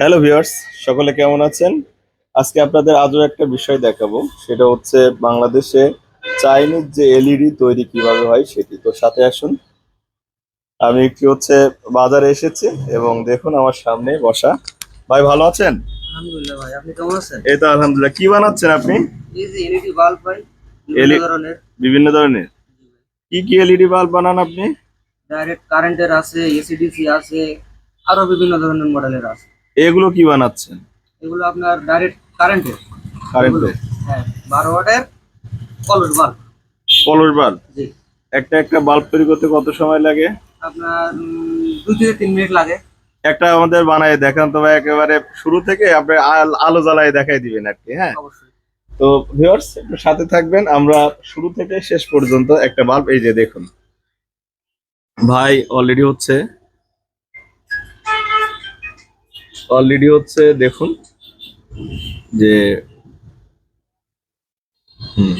Hello viewers, সকলে কেমন আছেন? আজকে আপনাদের আজও একটা বিষয় দেখাবো, সেটা হচ্ছে বাংলাদেশে চাইনিজ যে এলইডি তৈরি কিভাবে হয় সেটি। তো সাথে আসুন। আমি একটু বাজারে এসেছি এবং দেখুন আমার সামনে বসা ভাই, ভালো আছেন? আলহামদুলিল্লাহ ভাই, আপনি কেমন আছেন? এই তো আলহামদুলিল্লাহ। কি বানাচ্ছেন আপনি? এই যে এলইডি বাল্ব ভাই, বিভিন্ন এলি ধরনের। বিভিন্ন ধরনের কি কি এলইডি বাল্ব বানান আপনি? ডাইরেক্ট কারেন্টের আছে, এসিডিসি আছে, আরো বিভিন্ন ধরনের মডেলের আছে। এগুলো কি বানাচ্ছেন? এগুলো আপনার ডাইরেক্ট কারেন্টের। এগুলো কারেন্টে? হ্যাঁ, 12 ওয়াটের কলস বাল্ব। কলস বাল্ব? জি। একটা একটা বাল্ব তৈরি করতে কত সময় লাগে? আপনার 2 থেকে 3 মিনিট লাগে। একটা আমাদের বানায় দেখান তো ভাই, একেবারে শুরু থেকে আপনি আলো জ্বালায় দেখাই দিবেন আর কি। হ্যাঁ, অবশ্যই। তো ভিউয়ার্স একটু সাথে থাকবেন, আমরা শুরু থেকে শেষ পর্যন্ত একটা বাল্ব, এই যে দেখুন ভাই, অলরেডি হচ্ছে দেখুন যে হুম,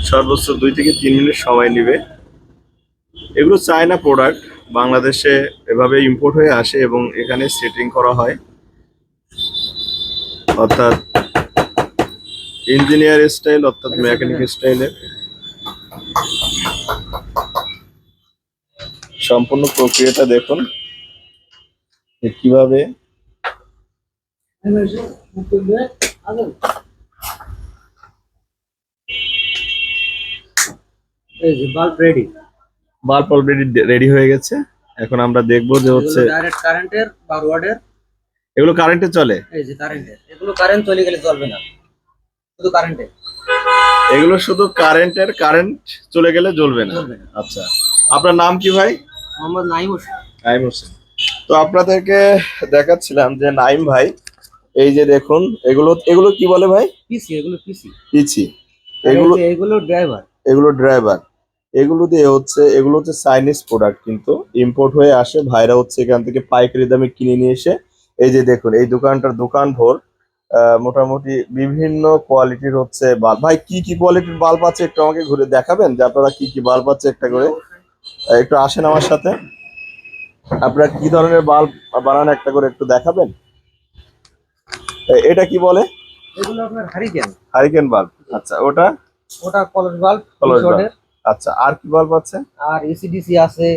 সর্বোচ্চ 2 থেকে 3 মিনিট সময় নেবে। এগুলো চায়না প্রোডাক্ট, বাংলাদেশে এভাবে ইম্পোর্ট হয়ে আসে এবং এখানে সেটিং করা হয়, অর্থাৎ ইঞ্জিনিয়ার স্টাইল, অর্থাৎ মেকানিক স্টাইলে সম্পূর্ণ প্রক্রিয়াটা দেখুন যে কিভাবে এই যে bulb ready. Bulb already ready হয়ে গেছে। এখন আমরা দেখবো যে এগুলো ডাইরেক্ট কারেন্টের, 12 ওয়াটের। এগুলো কারেন্টে চলে। এই যে কারেন্টের, এগুলো কারেন্ট চলে গেলে চলবে না, শুধু কারেন্টের। এগুলো শুধু কারেন্ট চলে গেলে জ্বলবে না। চলবে না। আচ্ছা, আপনার নাম কি ভাই? মোহাম্মদ নাইম হোসেন। নাইম হোসেন। তো আপনাদেরকে দেখাচ্ছিলাম যে নাইম ভাই, এই যে দেখুন এগুলো এগুলো কি বলে ভাই? পিসি, এগুলো পিসি। পিচি? আর এই এগুলো যে এগুলো ড্রাইভার। এগুলো ড্রাইভার। এগুলো হচ্ছে চাইনিজ প্রোডাক্ট, কিন্তু ইম্পোর্ট হয়ে আসে। ভাইরা এখান থেকে পাইকারি দামে কিনে নিয়ে এসে, এই যে দেখুন এই দোকান ভোর মোটামুটি বিভিন্ন কোয়ালিটির বাল্ব। ভাই, কি কি কোয়ালিটির বাল্ব আছে একটু আমাকে ঘুরে দেখাবেন, যে আপনারা কি কি বাল্ব আছে একটা করে? একটু আসেন আমার সাথে, আপনারা কি ধরনের বাল্ব বানান একটা করে একটু দেখাবেন। এটা কি বলে? এগুলো আপনার হারিকেন। Hurricane bulb? আচ্ছা, ওটা ওটা কলস বাল্ব, কলস 20 বাল্ব। ওয়াটের। আচ্ছা, আর কি বাল্ব আছে? আর এসিডিসি আছে,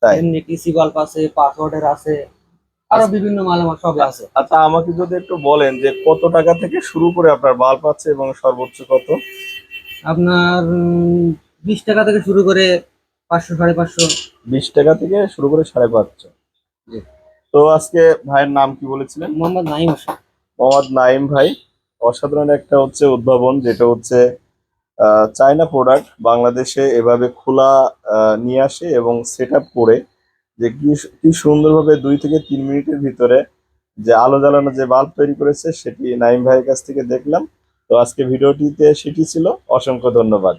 তাই? এমনি টিসি বাল্ব আছে, 5 ওয়াটের আছে, আরো আচ্ছা বিভিন্ন মালামাল সব আছে। আচ্ছা, আমাকে যদি একটু বলেন যে কত টাকা থেকে শুরু করে আপনার বাল্ব আছে এবং সর্বোচ্চ কত? আপনার 20 টাকা থেকে শুরু করে 500, 550। 20 টাকা থেকে শুরু করে 550। জি। তো আজকে ভাইয়ের নাম কি বলেছিলেন? মোহাম্মদ নাইম হোসেন। মোহাম্মদ নাইম ভাই। অসাধারণ একটা উদ্ভাবন, যেটা চায়না প্রোডাক্ট বাংলাদেশে এভাবে খোলা নিয়ে আসে এবং সেট আপ করে, যে কি কি সুন্দরভাবে 2 থেকে 3 মিনিটের ভিতরে যে আলো জ্বালানো যে বাল্ব তৈরি করেছে, সেটি নাইম ভাইয়ের কাছ থেকে দেখলাম। তো আজকে ভিডিওটিতে সেটি ছিল। অসংখ্য ধন্যবাদ।